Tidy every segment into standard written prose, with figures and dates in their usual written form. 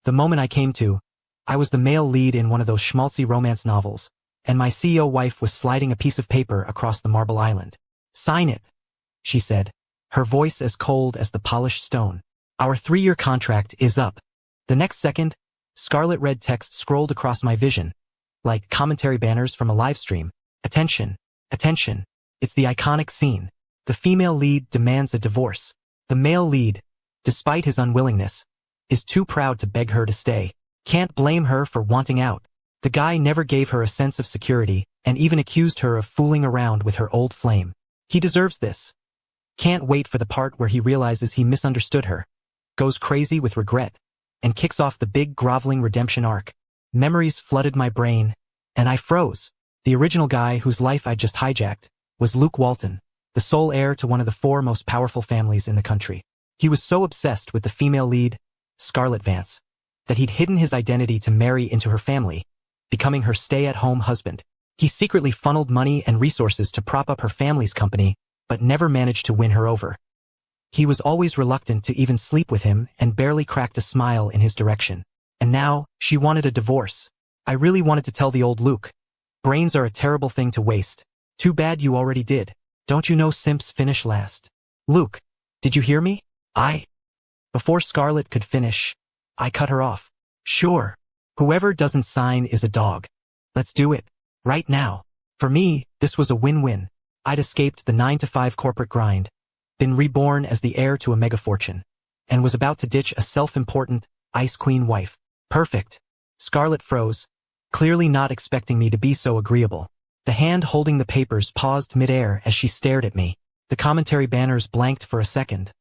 The moment I came to, I was the male lead in one of those schmaltzy romance novels, and my CEO wife was sliding a piece of paper across the marble island. "Sign it," she said, her voice as cold as the polished stone. "Our 3-year contract is up." The next second, scarlet red text scrolled across my vision, like commentary banners from a live stream. "Attention, attention. It's the iconic scene. The female lead demands a divorce. The male lead, despite his unwillingness, is too proud to beg her to stay. Can't blame her for wanting out. The guy never gave her a sense of security and even accused her of fooling around with her old flame. He deserves this. Can't wait for the part where he realizes he misunderstood her, goes crazy with regret, and kicks off the big groveling redemption arc." Memories flooded my brain, and I froze. The original guy whose life I just hijacked was Luke Walton, the sole heir to one of the 4 most powerful families in the country. He was so obsessed with the female lead, Scarlett Vance, that he'd hidden his identity to marry into her family, becoming her stay-at-home husband. He secretly funneled money and resources to prop up her family's company, but never managed to win her over. He was always reluctant to even sleep with him and barely cracked a smile in his direction. And now, she wanted a divorce. I really wanted to tell the old Luke, "Brains are a terrible thing to waste. Too bad you already did. Don't you know simps finish last?" "Luke, did you hear me?" Before Scarlett could finish, I cut her off. "Sure. Whoever doesn't sign is a dog. Let's do it. Right now." For me, this was a win-win. I'd escaped the 9-to-5 corporate grind, been reborn as the heir to a mega-fortune, and was about to ditch a self-important, ice queen wife. Perfect. Scarlett froze, clearly not expecting me to be so agreeable. The hand holding the papers paused mid-air as she stared at me. The commentary banners blanked for a second,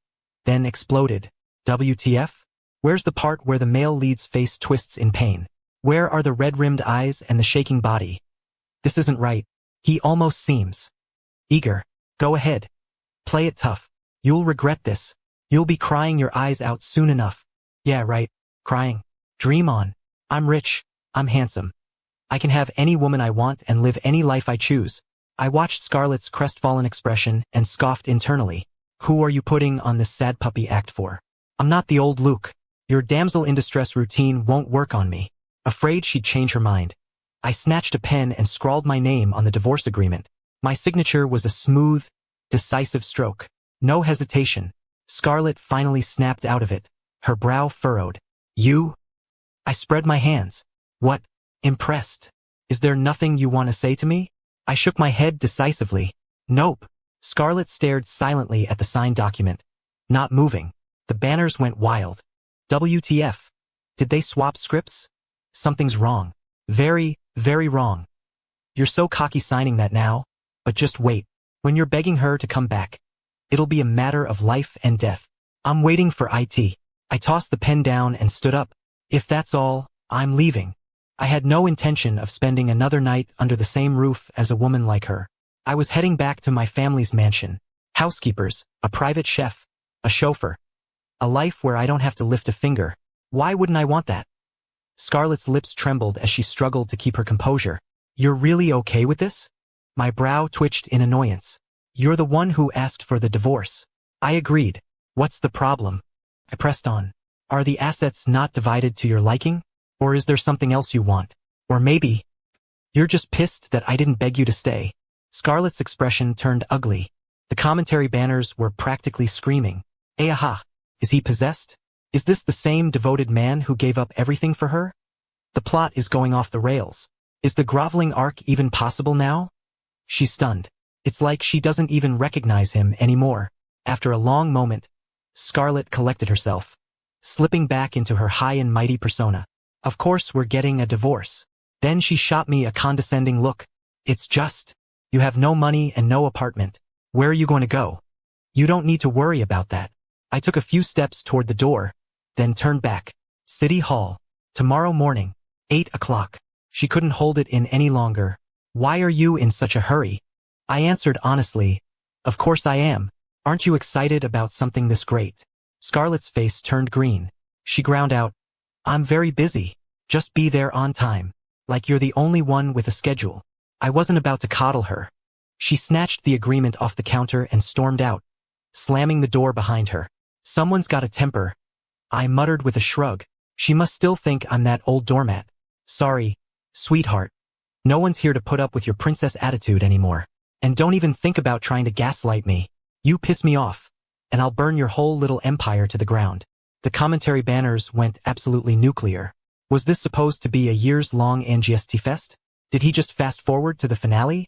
then exploded. WTF? Where's the part where the male lead's face twists in pain? Where are the red-rimmed eyes and the shaking body? This isn't right. He almost seems eager. Go ahead. Play it tough. You'll regret this. You'll be crying your eyes out soon enough. Yeah, right. Crying. Dream on. I'm rich. I'm handsome. I can have any woman I want and live any life I choose. I watched Scarlett's crestfallen expression and scoffed internally. Who are you putting on this sad puppy act for? I'm not the old Luke. Your damsel in distress routine won't work on me. Afraid she'd change her mind, I snatched a pen and scrawled my name on the divorce agreement. My signature was a smooth, decisive stroke. No hesitation. Scarlett finally snapped out of it, her brow furrowed. "You?" I spread my hands. "What? Impressed? Is there nothing you want to say to me?" I shook my head decisively. "Nope." Scarlett stared silently at the signed document, not moving. The banners went wild. WTF? Did they swap scripts? Something's wrong. Very, very wrong. You're so cocky signing that now, but just wait. When you're begging her to come back, it'll be a matter of life and death. I'm waiting for IT. I tossed the pen down and stood up. If that's all, I'm leaving. I had no intention of spending another night under the same roof as a woman like her. I was heading back to my family's mansion. Housekeepers, a private chef, a chauffeur. A life where I don't have to lift a finger. Why wouldn't I want that? Scarlett's lips trembled as she struggled to keep her composure. "You're really okay with this?" My brow twitched in annoyance. "You're the one who asked for the divorce." I agreed. "What's the problem?" I pressed on. "Are the assets not divided to your liking? Or is there something else you want? Or maybe you're just pissed that I didn't beg you to stay." Scarlett's expression turned ugly. The commentary banners were practically screaming. "Aha! Is he possessed? Is this the same devoted man who gave up everything for her? The plot is going off the rails. Is the groveling arc even possible now?" She's stunned. It's like she doesn't even recognize him anymore. After a long moment, Scarlett collected herself, slipping back into her high and mighty persona. "Of course we're getting a divorce." Then she shot me a condescending look. "It's just, you have no money and no apartment. Where are you going to go? You don't need to worry about that." I took a few steps toward the door, then turned back. "City Hall. Tomorrow morning, 8 o'clock. She couldn't hold it in any longer. "Why are you in such a hurry?" I answered honestly. "Of course I am. Aren't you excited about something this great?" Scarlett's face turned green. She ground out, "I'm very busy. Just be there on time. Like you're the only one with a schedule." I wasn't about to coddle her. She snatched the agreement off the counter and stormed out, slamming the door behind her. "Someone's got a temper," I muttered with a shrug. She must still think I'm that old doormat. Sorry, sweetheart. No one's here to put up with your princess attitude anymore. And don't even think about trying to gaslight me. You piss me off, and I'll burn your whole little empire to the ground. The commentary banners went absolutely nuclear. Was this supposed to be a years-long Angiesti fest? Did he just fast forward to the finale?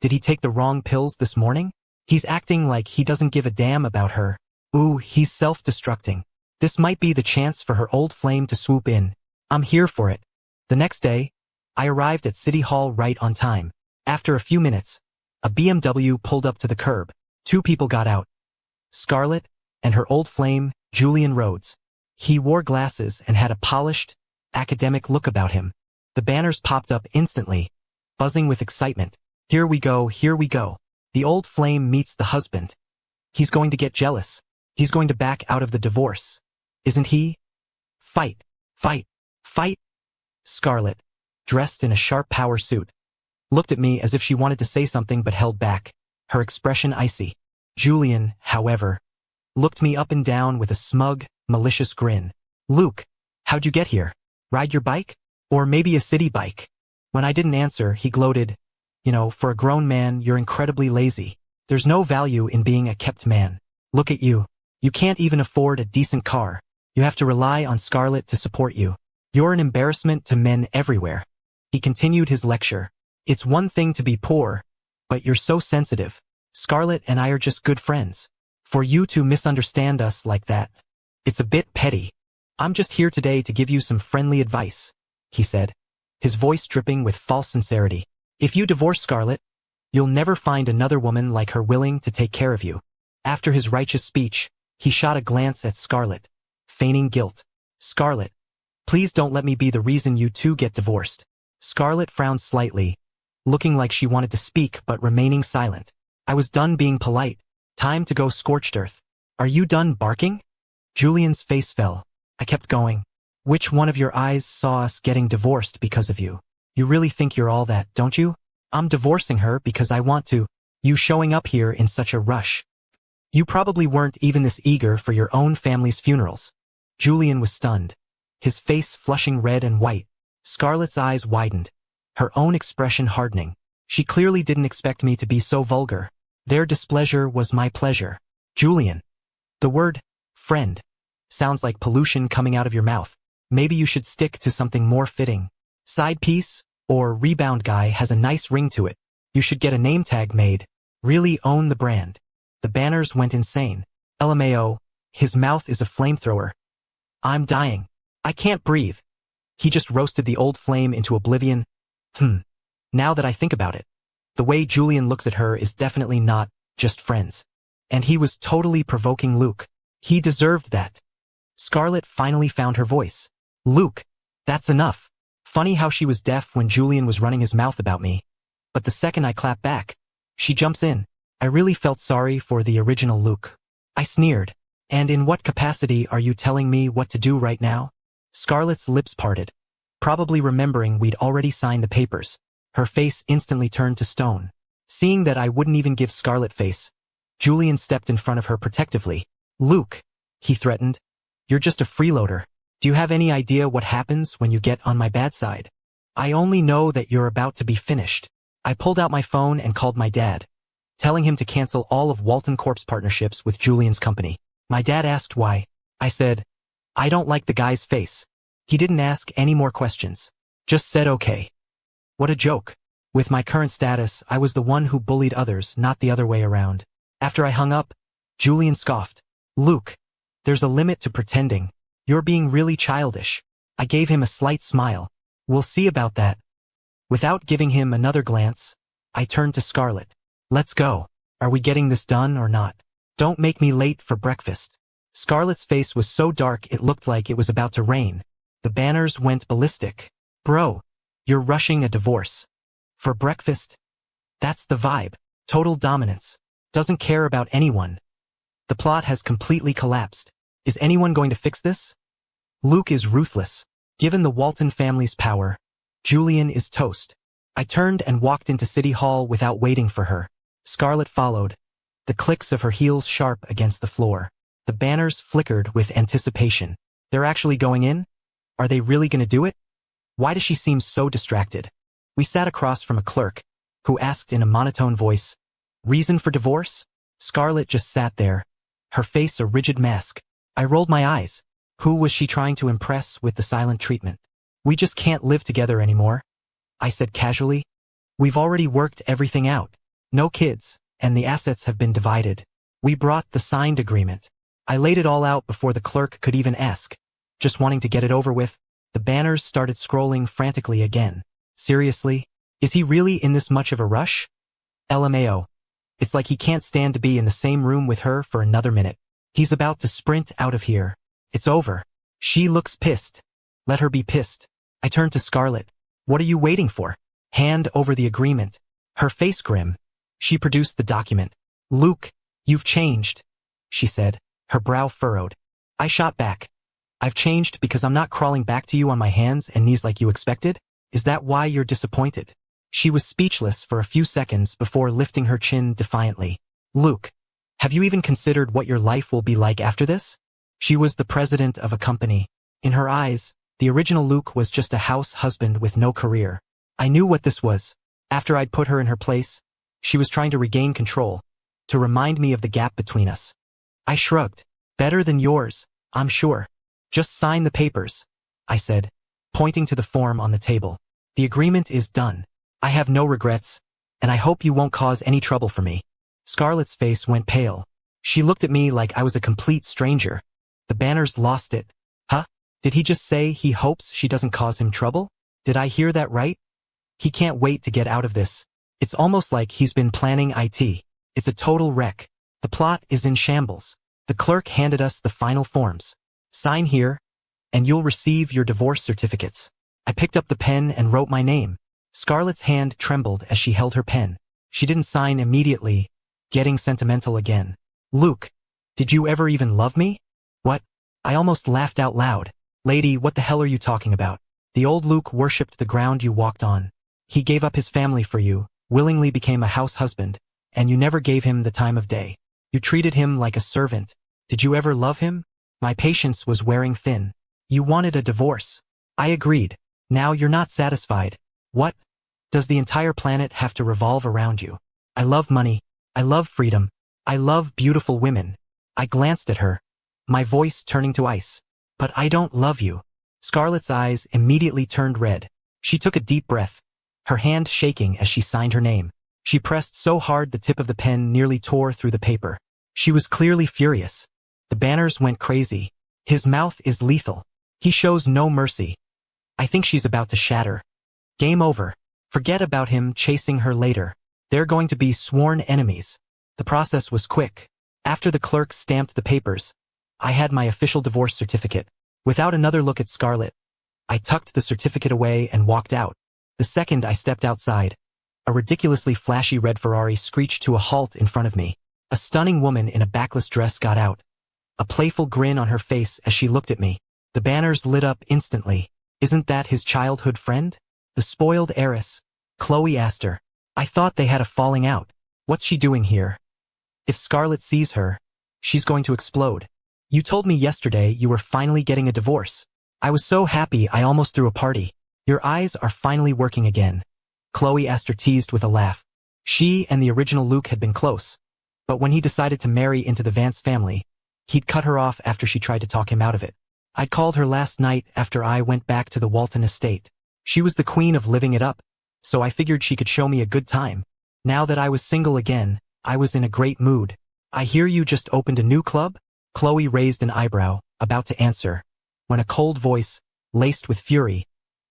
Did he take the wrong pills this morning? He's acting like he doesn't give a damn about her. Ooh, he's self-destructing. This might be the chance for her old flame to swoop in. I'm here for it. The next day, I arrived at City Hall right on time. After a few minutes, a BMW pulled up to the curb. Two people got out. Scarlett and her old flame, Julian Rhodes. He wore glasses and had a polished, academic look about him. The banners popped up instantly, buzzing with excitement. Here we go, here we go. The old flame meets the husband. He's going to get jealous. He's going to back out of the divorce. Isn't he? Fight, fight, fight. Scarlett, dressed in a sharp power suit, looked at me as if she wanted to say something but held back, her expression icy. Julian, however, looked me up and down with a smug, malicious grin. Luke, how'd you get here? Ride your bike? Or maybe a city bike? When I didn't answer, he gloated. You know, for a grown man, you're incredibly lazy. There's no value in being a kept man. Look at you. You can't even afford a decent car. You have to rely on Scarlett to support you. You're an embarrassment to men everywhere. He continued his lecture. It's one thing to be poor, but you're so sensitive. Scarlett and I are just good friends. For you to misunderstand us like that, it's a bit petty. I'm just here today to give you some friendly advice, he said, his voice dripping with false sincerity. If you divorce Scarlett, you'll never find another woman like her willing to take care of you. After his righteous speech, he shot a glance at Scarlett, feigning guilt. Scarlett, please don't let me be the reason you two get divorced. Scarlett frowned slightly, looking like she wanted to speak but remaining silent. I was done being polite. Time to go scorched earth. Are you done barking? Julian's face fell. I kept going. Which one of your eyes saw us getting divorced because of you? You really think you're all that, don't you? I'm divorcing her because I want to. You showing up here in such a rush. You probably weren't even this eager for your own family's funerals. Julian was stunned, his face flushing red and white. Scarlett's eyes widened, her own expression hardening. She clearly didn't expect me to be so vulgar. Their displeasure was my pleasure. Julian. The word, friend, sounds like pollution coming out of your mouth. Maybe you should stick to something more fitting. Side piece, or rebound guy has a nice ring to it. You should get a name tag made. Really own the brand. The banners went insane. LMAO, his mouth is a flamethrower. I'm dying. I can't breathe. He just roasted the old flame into oblivion. Now that I think about it, the way Julian looks at her is definitely not just friends. And he was totally provoking Luke. He deserved that. Scarlett finally found her voice. Luke, that's enough. Funny how she was deaf when Julian was running his mouth about me. But the second I clap back, she jumps in. I really felt sorry for the original Luke. I sneered. And in what capacity are you telling me what to do right now? Scarlett's lips parted, probably remembering we'd already signed the papers. Her face instantly turned to stone. Seeing that I wouldn't even give Scarlett face, Julian stepped in front of her protectively. Luke, he threatened, you're just a freeloader. Do you have any idea what happens when you get on my bad side? I only know that you're about to be finished. I pulled out my phone and called my dad, telling him to cancel all of Walton Corp's partnerships with Julian's company. My dad asked why. I said, I don't like the guy's face. He didn't ask any more questions. Just said okay. What a joke. With my current status, I was the one who bullied others, not the other way around. After I hung up, Julian scoffed. Luke, there's a limit to pretending. You're being really childish. I gave him a slight smile. We'll see about that. Without giving him another glance, I turned to Scarlett. Let's go. Are we getting this done or not? Don't make me late for breakfast. Scarlett's face was so dark it looked like it was about to rain. The banners went ballistic. Bro, you're rushing a divorce. For breakfast? That's the vibe. Total dominance. Doesn't care about anyone. The plot has completely collapsed. Is anyone going to fix this? Luke is ruthless. Given the Walton family's power, Julian is toast. I turned and walked into City Hall without waiting for her. Scarlett followed, the clicks of her heels sharp against the floor. The banners flickered with anticipation. They're actually going in? Are they really gonna do it? Why does she seem so distracted? We sat across from a clerk, who asked in a monotone voice, "Reason for divorce?" Scarlett just sat there, her face a rigid mask. I rolled my eyes. Who was she trying to impress with the silent treatment? "We just can't live together anymore," I said casually. "We've already worked everything out. No kids, and the assets have been divided. We brought the signed agreement." I laid it all out before the clerk could even ask. Just wanting to get it over with, the banners started scrolling frantically again. Seriously? Is he really in this much of a rush? LMAO. It's like he can't stand to be in the same room with her for another minute. He's about to sprint out of here. It's over. She looks pissed. Let her be pissed. I turned to Scarlett. "What are you waiting for? Hand over the agreement." Her face grim. She produced the document. "Luke, you've changed," she said, her brow furrowed. I shot back. "I've changed because I'm not crawling back to you on my hands and knees like you expected? Is that why you're disappointed?" She was speechless for a few seconds before lifting her chin defiantly. "Luke, have you even considered what your life will be like after this?" She was the president of a company. In her eyes, the original Luke was just a house husband with no career. I knew what this was. After I'd put her in her place, she was trying to regain control, to remind me of the gap between us. I shrugged. "Better than yours, I'm sure. Just sign the papers," I said, pointing to the form on the table. "The agreement is done. I have no regrets, and I hope you won't cause any trouble for me." Scarlett's face went pale. She looked at me like I was a complete stranger. The banners lost it. Huh? Did he just say he hopes she doesn't cause him trouble? Did I hear that right? He can't wait to get out of this. It's almost like he's been planning it. It's a total wreck. The plot is in shambles. The clerk handed us the final forms. "Sign here, and you'll receive your divorce certificates." I picked up the pen and wrote my name. Scarlett's hand trembled as she held her pen. She didn't sign immediately, getting sentimental again. "Luke, did you ever even love me?" "What?" I almost laughed out loud. "Lady, what the hell are you talking about? The old Luke worshipped the ground you walked on. He gave up his family for you, willingly became a house husband, and you never gave him the time of day. You treated him like a servant. Did you ever love him?" My patience was wearing thin. "You wanted a divorce." I agreed. "Now you're not satisfied. What? Does the entire planet have to revolve around you?" "I love money. I love freedom. I love beautiful women." I glanced at her, my voice turning to ice. "But I don't love you." Scarlett's eyes immediately turned red. She took a deep breath, her hand shaking as she signed her name. She pressed so hard the tip of the pen nearly tore through the paper. She was clearly furious. The banners went crazy. "His mouth is lethal. He shows no mercy." I think she's about to shatter. Game over. Forget about him chasing her later. They're going to be sworn enemies. The process was quick. After the clerk stamped the papers, I had my official divorce certificate. Without another look at Scarlett, I tucked the certificate away and walked out. The second I stepped outside, a ridiculously flashy red Ferrari screeched to a halt in front of me. A stunning woman in a backless dress got out, a playful grin on her face as she looked at me. The banners lit up instantly. "Isn't that his childhood friend? The spoiled heiress?" Chloe asked her. "I thought they had a falling out. What's she doing here? If Scarlett sees her, she's going to explode. You told me yesterday you were finally getting a divorce. I was so happy I almost threw a party." "Your eyes are finally working again," Chloe asked her, teased with a laugh. She and the original Luke had been close, but when he decided to marry into the Vance family, he'd cut her off after she tried to talk him out of it. I'd called her last night after I went back to the Walton estate. She was the queen of living it up, so I figured she could show me a good time. Now that I was single again, I was in a great mood. "I hear you just opened a new club?" Chloe raised an eyebrow, about to answer, when a cold voice, laced with fury,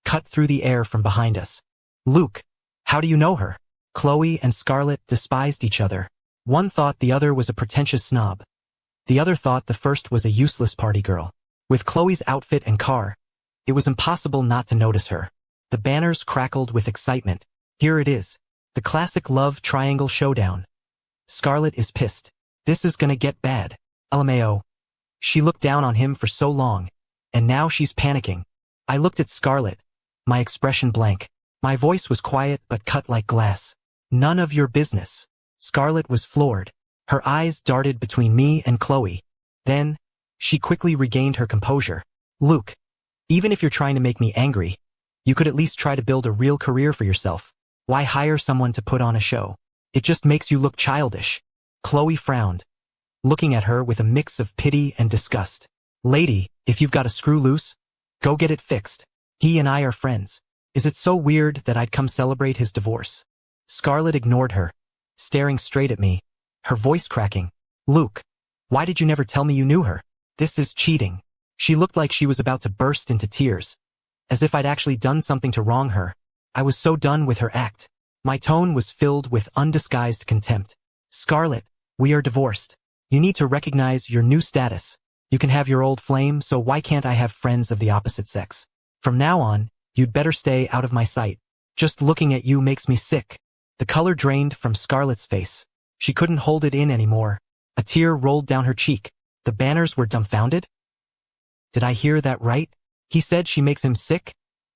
cut through the air from behind us. "Luke, how do you know her?" Chloe and Scarlett despised each other. One thought the other was a pretentious snob. The other thought the first was a useless party girl. With Chloe's outfit and car, it was impossible not to notice her. The banners crackled with excitement. Here it is. The classic love triangle showdown. Scarlett is pissed. This is gonna get bad. LMAO. She looked down on him for so long, and now she's panicking. I looked at Scarlett, my expression blank. My voice was quiet but cut like glass. "None of your business." Scarlett was floored. Her eyes darted between me and Chloe. Then, she quickly regained her composure. "Luke, Even if you're trying to make me angry, you could at least try to build a real career for yourself. Why hire someone to put on a show? It just makes you look childish. Chloe frowned, looking at her with a mix of pity and disgust. Lady, if you've got a screw loose, go get it fixed. He and I are friends. Is it so weird that I'd come celebrate his divorce? Scarlett ignored her, staring straight at me, her voice cracking. Luke, why did you never tell me you knew her? This is cheating. She looked like she was about to burst into tears, as if I'd actually done something to wrong her. I was so done with her act. My tone was filled with undisguised contempt. Scarlett, we are divorced. You need to recognize your new status. You can have your old flame, so why can't I have friends of the opposite sex? From now on, you'd better stay out of my sight. Just looking at you makes me sick. The color drained from Scarlett's face. She couldn't hold it in anymore. A tear rolled down her cheek. The Banners were dumbfounded. Did I hear that right? He said she makes him sick?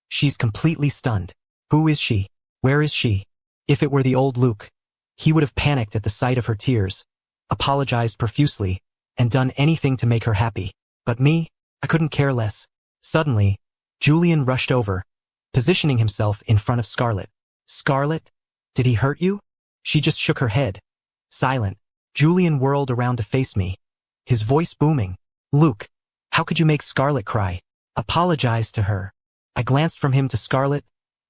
She's completely stunned. Who is she? Where is she? If it were the old Luke, he would have panicked at the sight of her tears, apologized profusely, and done anything to make her happy. But me, I couldn't care less. Suddenly, Julian rushed over, positioning himself in front of Scarlett. Scarlett, did he hurt you? She just shook her head. Silent, Julian whirled around to face me, his voice booming. Luke, how could you make Scarlett cry? Apologize to her. I glanced from him to Scarlett,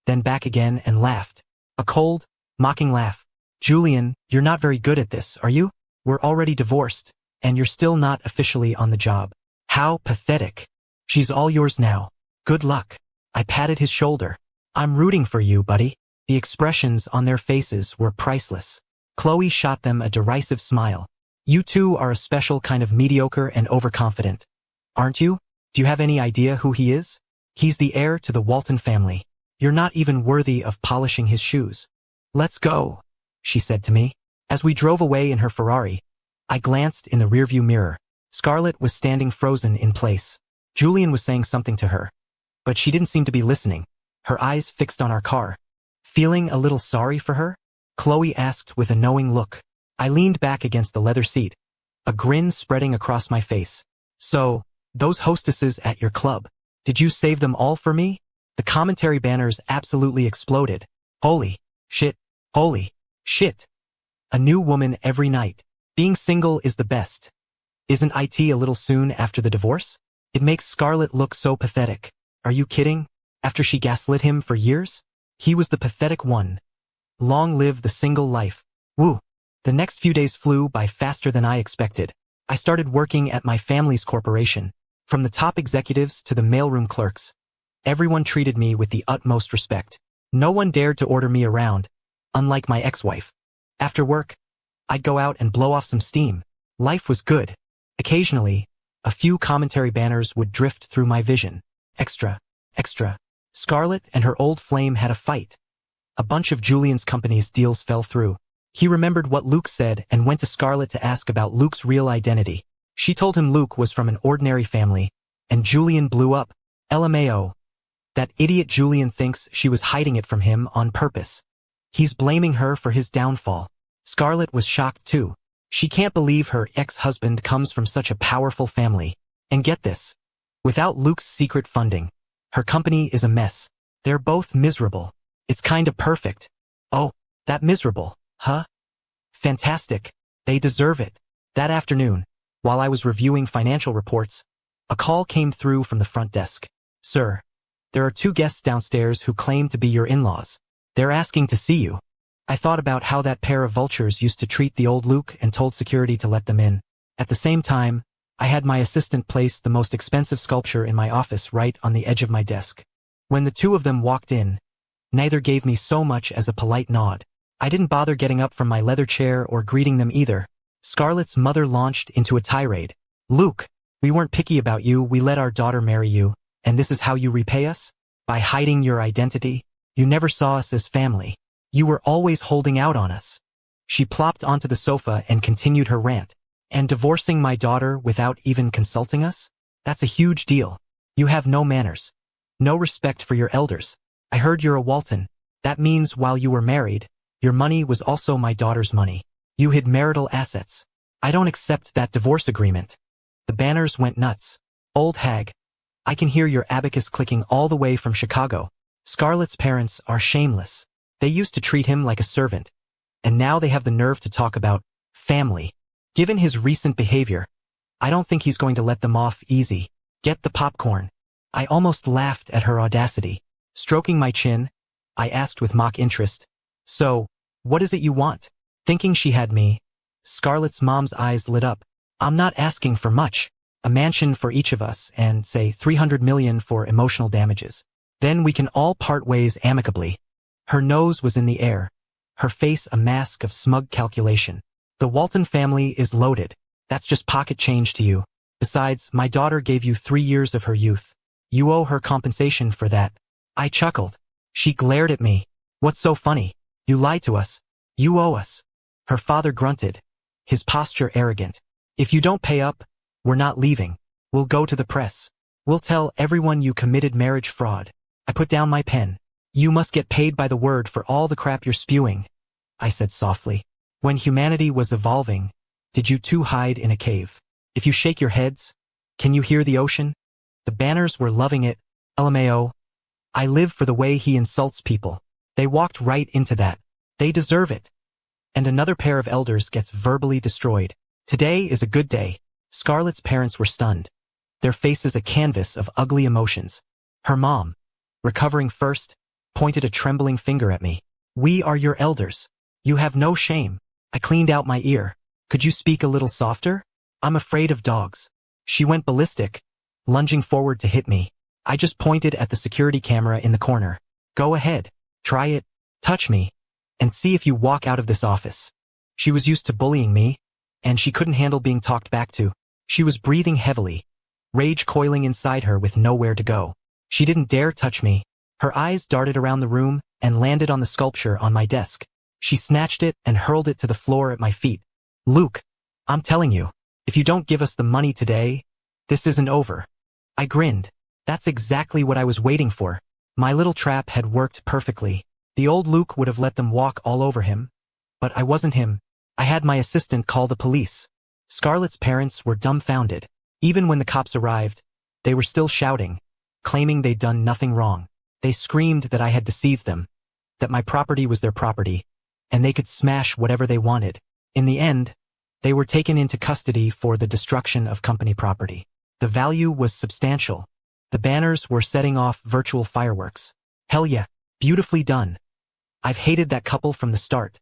then back again and laughed. A cold, mocking laugh. Julian, you're not very good at this, are you? We're already divorced, and you're still not officially on the job. How pathetic. She's all yours now. Good luck. I patted his shoulder. I'm rooting for you, buddy. The expressions on their faces were priceless. Chloe shot them a derisive smile. You two are a special kind of mediocre and overconfident. Aren't you? Do you have any idea who he is? He's the heir to the Walton family. You're not even worthy of polishing his shoes. Let's go, she said to me. As we drove away in her Ferrari, I glanced in the rearview mirror. Scarlett was standing frozen in place. Julian was saying something to her, but she didn't seem to be listening, her eyes fixed on our car. Feeling a little sorry for her? Chloe asked with a knowing look. I leaned back against the leather seat, a grin spreading across my face. So, those hostesses at your club, did you save them all for me? The commentary banners absolutely exploded. Holy shit. Holy shit. A new woman every night. Being single is the best. Isn't it a little soon after the divorce? It makes Scarlett look so pathetic. Are you kidding? After she gaslit him for years? He was the pathetic one. Long live the single life. Woo. The next few days flew by faster than I expected. I started working at my family's corporation. From the top executives to the mailroom clerks, everyone treated me with the utmost respect. No one dared to order me around, unlike my ex-wife. After work, I'd go out and blow off some steam. Life was good. Occasionally, a few commentary banners would drift through my vision. Extra, extra. Scarlett and her old flame had a fight. A bunch of Julian's company's deals fell through. He remembered what Luke said and went to Scarlett to ask about Luke's real identity. She told him Luke was from an ordinary family, and Julian blew up. LMAO. That idiot Julian thinks she was hiding it from him on purpose. He's blaming her for his downfall. Scarlett was shocked too. She can't believe her ex-husband comes from such a powerful family. And get this. Without Luke's secret funding, her company is a mess. They're both miserable. It's kinda perfect. Oh, that miserable, huh? Fantastic. They deserve it. That afternoon, while I was reviewing financial reports, a call came through from the front desk. Sir, there are 2 guests downstairs who claim to be your in-laws. They're asking to see you. I thought about how that pair of vultures used to treat the old Luke and told security to let them in. At the same time, I had my assistant place the most expensive sculpture in my office right on the edge of my desk. When the 2 of them walked in, neither gave me so much as a polite nod. I didn't bother getting up from my leather chair or greeting them either. Scarlett's mother launched into a tirade. Luke, we weren't picky about you, we let our daughter marry you, and this is how you repay us? By hiding your identity? You never saw us as family. You were always holding out on us. She plopped onto the sofa and continued her rant. And divorcing my daughter without even consulting us? That's a huge deal. You have no manners. No respect for your elders. I heard you're a Walton. That means while you were married, your money was also my daughter's money. You hid marital assets. I don't accept that divorce agreement. The banners went nuts. Old hag. I can hear your abacus clicking all the way from Chicago. Scarlett's parents are shameless. They used to treat him like a servant. And now they have the nerve to talk about family. Given his recent behavior, I don't think he's going to let them off easy. Get the popcorn. I almost laughed at her audacity. Stroking my chin, I asked with mock interest, "So, what is it you want?" Thinking she had me, Scarlett's mom's eyes lit up. "I'm not asking for much. A mansion for each of us and, say, 300 million for emotional damages. Then we can all part ways amicably." Her nose was in the air, her face a mask of smug calculation. "The Walton family is loaded. That's just pocket change to you. Besides, my daughter gave you 3 years of her youth. You owe her compensation for that." I chuckled. She glared at me. "What's so funny? You lied to us. You owe us." Her father grunted, his posture arrogant. "If you don't pay up, we're not leaving. We'll go to the press. We'll tell everyone you committed marriage fraud." I put down my pen. "You must get paid by the word for all the crap you're spewing," I said softly. "When humanity was evolving, did you two hide in a cave? If you shake your heads, can you hear the ocean?" The Banners were loving it. LMAO. I live for the way he insults people. They walked right into that. They deserve it. And another pair of elders gets verbally destroyed. Today is a good day. Scarlett's parents were stunned, their faces a canvas of ugly emotions. Her mom, recovering first, pointed a trembling finger at me. "We are your elders. You have no shame." I cleaned out my ear. "Could you speak a little softer? I'm afraid of dogs." She went ballistic, lunging forward to hit me. I just pointed at the security camera in the corner. "Go ahead. Try it. Touch me. And see if you walk out of this office." She was used to bullying me, and she couldn't handle being talked back to. She was breathing heavily, rage coiling inside her with nowhere to go. She didn't dare touch me. Her eyes darted around the room and landed on the sculpture on my desk. She snatched it and hurled it to the floor at my feet. "Luke, I'm telling you, if you don't give us the money today, this isn't over." I grinned. That's exactly what I was waiting for. My little trap had worked perfectly. The old Luke would have let them walk all over him. But I wasn't him. I had my assistant call the police. Scarlett's parents were dumbfounded. Even when the cops arrived, they were still shouting, claiming they'd done nothing wrong. They screamed that I had deceived them, that my property was their property, and they could smash whatever they wanted. In the end, they were taken into custody for the destruction of company property. The value was substantial. The Banners were setting off virtual fireworks. Hell yeah, beautifully done. I've hated that couple from the start.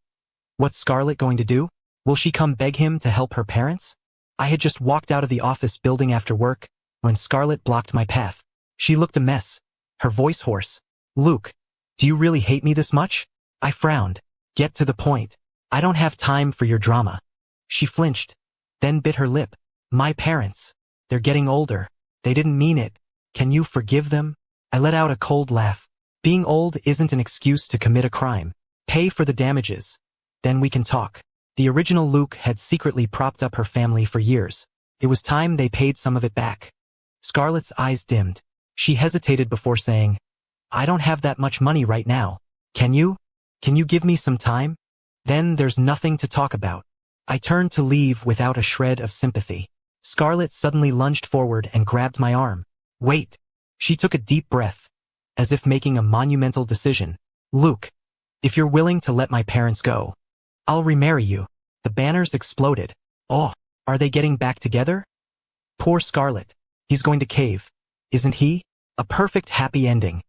What's Scarlett going to do? Will she come beg him to help her parents? I had just walked out of the office building after work when Scarlett blocked my path. She looked a mess, her voice hoarse. "Luke, do you really hate me this much?" I frowned. "Get to the point. I don't have time for your drama." She flinched, then bit her lip. "My parents. They're getting older. They didn't mean it. Can you forgive them?" I let out a cold laugh. "Being old isn't an excuse to commit a crime. Pay for the damages. Then we can talk." The original Luke had secretly propped up her family for years. It was time they paid some of it back. Scarlett's eyes dimmed. She hesitated before saying, "I don't have that much money right now. Can you? Can you give me some time? Then there's nothing to talk about." I turned to leave without a shred of sympathy. Scarlett suddenly lunged forward and grabbed my arm. "Wait." She took a deep breath, as if making a monumental decision. "Luke, if you're willing to let my parents go, I'll remarry you." The Banners exploded. "Oh, are they getting back together?" Poor Scarlett. He's going to cave, isn't he? A perfect happy ending.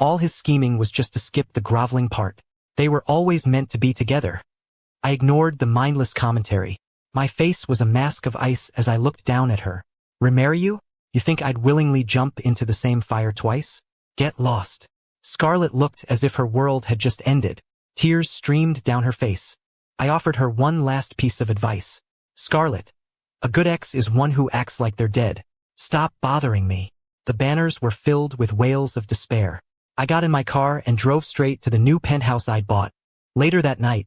All his scheming was just to skip the groveling part. They were always meant to be together. I ignored the mindless commentary. My face was a mask of ice as I looked down at her. "Remarry you? You think I'd willingly jump into the same fire twice? Get lost." Scarlett looked as if her world had just ended. Tears streamed down her face. I offered her one last piece of advice. "Scarlett, a good ex is one who acts like they're dead. Stop bothering me." The Banners were filled with wails of despair. I got in my car and drove straight to the new penthouse I'd bought. Later that night,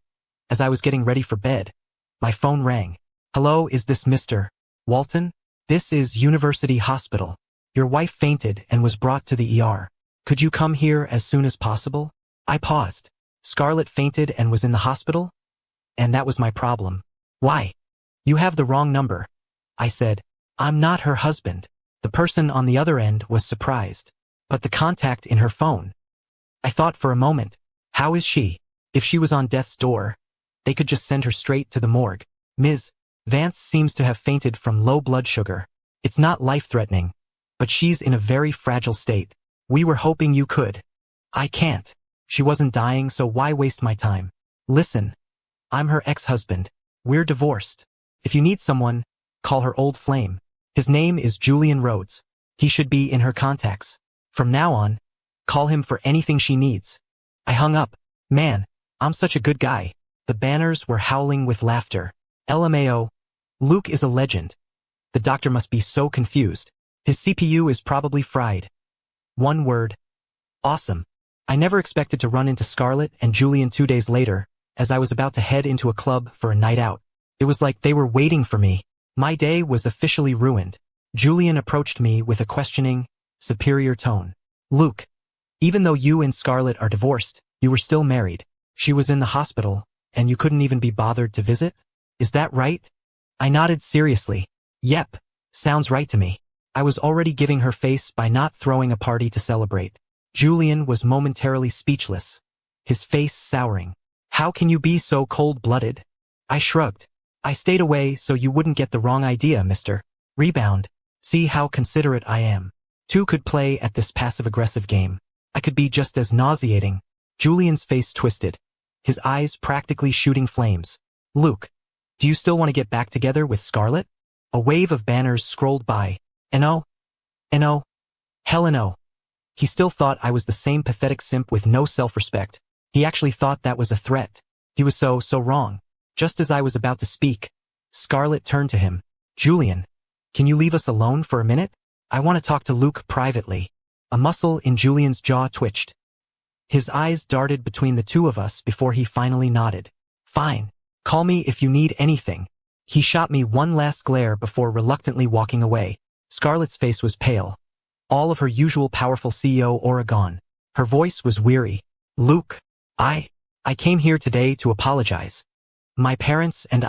as I was getting ready for bed, my phone rang. "Hello, is this Mr. Walton? This is University Hospital. Your wife fainted and was brought to the ER. Could you come here as soon as possible?" I paused. Scarlett fainted and was in the hospital? And that was my problem. "Why? You have the wrong number," I said. "I'm not her husband." The person on the other end was surprised. But the contact in her phone. I thought for a moment, how is she? If she was on death's door, they could just send her straight to the morgue. Ms. Vance seems to have fainted from low blood sugar. It's not life-threatening, but she's in a very fragile state. We were hoping you could. I can't. She wasn't dying, so why waste my time? Listen, I'm her ex-husband. We're divorced. If you need someone, call her old flame. His name is Julian Rhodes. He should be in her contacts. From now on, call him for anything she needs. I hung up. Man, I'm such a good guy. The banners were howling with laughter. LMAO. Luke is a legend. The doctor must be so confused. His CPU is probably fried. One word. Awesome. I never expected to run into Scarlett and Julian 2 days later, as I was about to head into a club for a night out. It was like they were waiting for me. My day was officially ruined. Julian approached me with a questioning, superior tone. Luke, even though you and Scarlett are divorced, you were still married. She was in the hospital, and you couldn't even be bothered to visit? Is that right? I nodded seriously. Yep, sounds right to me. I was already giving her face by not throwing a party to celebrate. Julian was momentarily speechless, his face souring. How can you be so cold-blooded? I shrugged. I stayed away so you wouldn't get the wrong idea, Mr. Rebound. See how considerate I am. Two could play at this passive-aggressive game. I could be just as nauseating. Julian's face twisted, his eyes practically shooting flames. Luke, do you still want to get back together with Scarlett? A wave of banners scrolled by. No. No. Hell no. He still thought I was the same pathetic simp with no self-respect. He actually thought that was a threat. He was so wrong. Just as I was about to speak, Scarlett turned to him. Julian, can you leave us alone for a minute? I want to talk to Luke privately. A muscle in Julian's jaw twitched. His eyes darted between the two of us before he finally nodded. Fine. Call me if you need anything. He shot me one last glare before reluctantly walking away. Scarlett's face was pale. All of her usual powerful CEO aura gone. Her voice was weary. Luke, I came here today to apologize. My parents and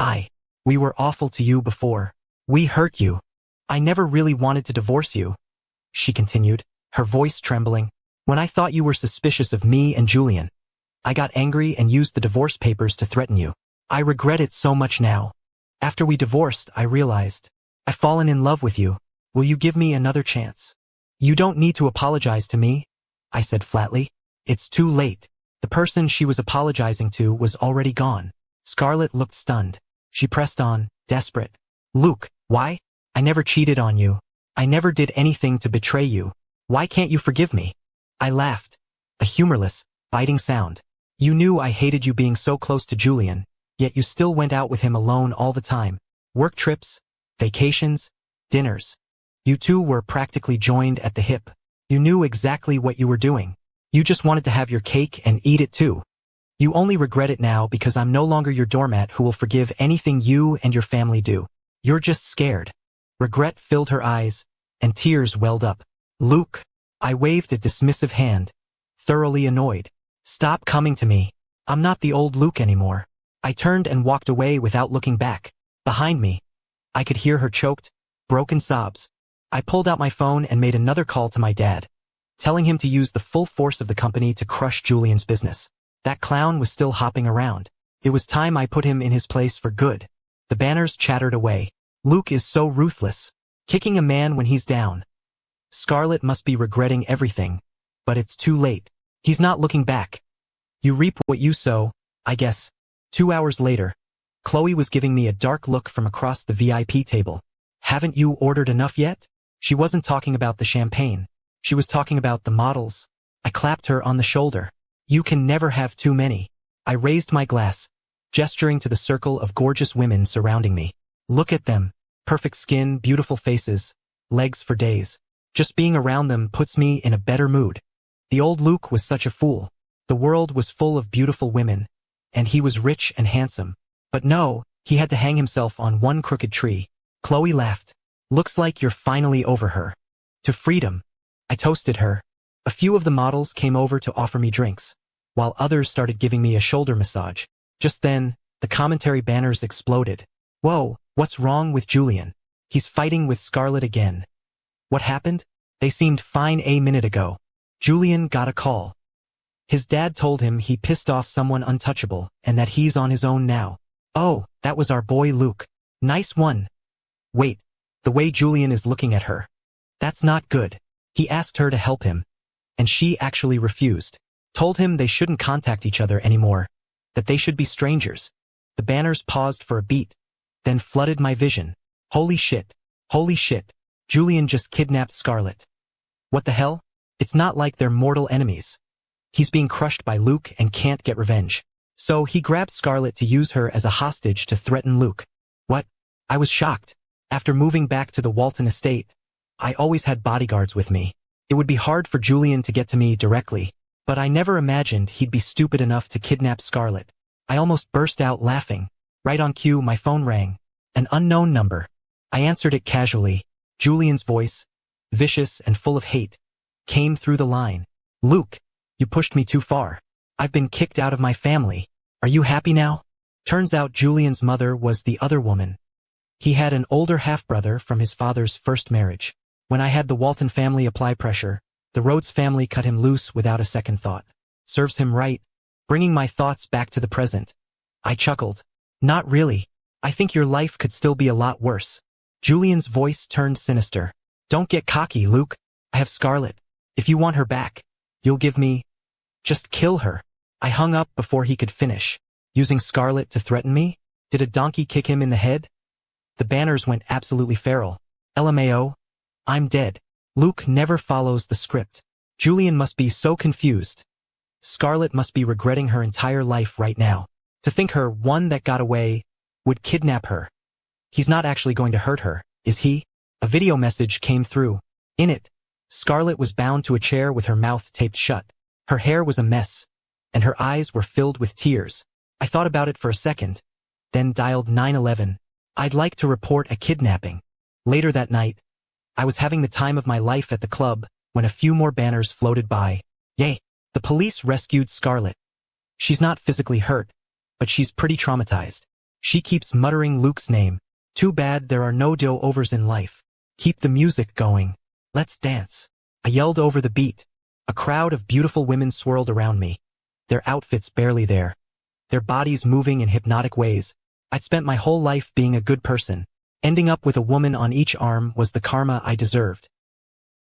we were awful to you before. We hurt you. I never really wanted to divorce you, she continued, her voice trembling. When I thought you were suspicious of me and Julian, I got angry and used the divorce papers to threaten you. I regret it so much now. After we divorced, I realized I've fallen in love with you. Will you give me another chance? You don't need to apologize to me, I said flatly. It's too late. The person she was apologizing to was already gone. Scarlett looked stunned. She pressed on, desperate. Luke, why? I never cheated on you. I never did anything to betray you. Why can't you forgive me? I laughed. A humorless, biting sound. You knew I hated you being so close to Julian, yet you still went out with him alone all the time. Work trips, vacations, dinners. You two were practically joined at the hip. You knew exactly what you were doing. You just wanted to have your cake and eat it too. You only regret it now because I'm no longer your doormat who will forgive anything you and your family do. You're just scared. Regret filled her eyes, and tears welled up. Luke, I waved a dismissive hand, thoroughly annoyed. Stop coming to me. I'm not the old Luke anymore. I turned and walked away without looking back. Behind me, I could hear her choked, broken sobs. I pulled out my phone and made another call to my dad, telling him to use the full force of the company to crush Julian's business. That clown was still hopping around. It was time I put him in his place for good. The banners chattered away. Luke is so ruthless, kicking a man when he's down. Scarlett must be regretting everything, but it's too late. He's not looking back. You reap what you sow, I guess. 2 hours later, Chloe was giving me a dark look from across the VIP table. Haven't you ordered enough yet? She wasn't talking about the champagne. She was talking about the models. I clapped her on the shoulder. You can never have too many. I raised my glass, gesturing to the circle of gorgeous women surrounding me. Look at them. Perfect skin, beautiful faces, legs for days. Just being around them puts me in a better mood. The old Luke was such a fool. The world was full of beautiful women, and he was rich and handsome. But no, he had to hang himself on one crooked tree. Chloe laughed. Looks like you're finally over her. To freedom. I toasted her. A few of the models came over to offer me drinks, while others started giving me a shoulder massage. Just then, the commentary banners exploded. Whoa, what's wrong with Julian? He's fighting with Scarlett again. What happened? They seemed fine a minute ago. Julian got a call. His dad told him he pissed off someone untouchable and that he's on his own now. Oh, that was our boy Luke. Nice one. Wait, the way Julian is looking at her. That's not good. He asked her to help him, and she actually refused. Told him they shouldn't contact each other anymore, that they should be strangers. The banners paused for a beat, then flooded my vision. Holy shit. Holy shit. Julian just kidnapped Scarlett. What the hell? It's not like they're mortal enemies. He's being crushed by Luke and can't get revenge. So he grabbed Scarlett to use her as a hostage to threaten Luke. What? I was shocked. After moving back to the Walton estate, I always had bodyguards with me. It would be hard for Julian to get to me directly, but I never imagined he'd be stupid enough to kidnap Scarlett. I almost burst out laughing. Right on cue, my phone rang. An unknown number. I answered it casually. Julian's voice, vicious and full of hate, came through the line. Luke, you pushed me too far. I've been kicked out of my family. Are you happy now? Turns out Julian's mother was the other woman. He had an older half-brother from his father's first marriage. When I had the Walton family apply pressure, the Rhodes family cut him loose without a second thought. Serves him right, bringing my thoughts back to the present. I chuckled. Not really. I think your life could still be a lot worse. Julian's voice turned sinister. Don't get cocky, Luke. I have Scarlett. If you want her back, you'll give me... Just kill her. I hung up before he could finish. Using Scarlett to threaten me? Did a donkey kick him in the head? The banners went absolutely feral. LMAO. I'm dead. Luke never follows the script. Julian must be so confused. Scarlett must be regretting her entire life right now. To think her one that got away would kidnap her. He's not actually going to hurt her, is he? A video message came through. In it, Scarlett was bound to a chair with her mouth taped shut. Her hair was a mess, and her eyes were filled with tears. I thought about it for a second, then dialed 911. I'd like to report a kidnapping. Later that night, I was having the time of my life at the club when a few more banners floated by. Yay! The police rescued Scarlett. She's not physically hurt, but she's pretty traumatized. She keeps muttering Luke's name. Too bad there are no do-overs in life. Keep the music going. Let's dance. I yelled over the beat. A crowd of beautiful women swirled around me, their outfits barely there, their bodies moving in hypnotic ways. I'd spent my whole life being a good person. Ending up with a woman on each arm was the karma I deserved.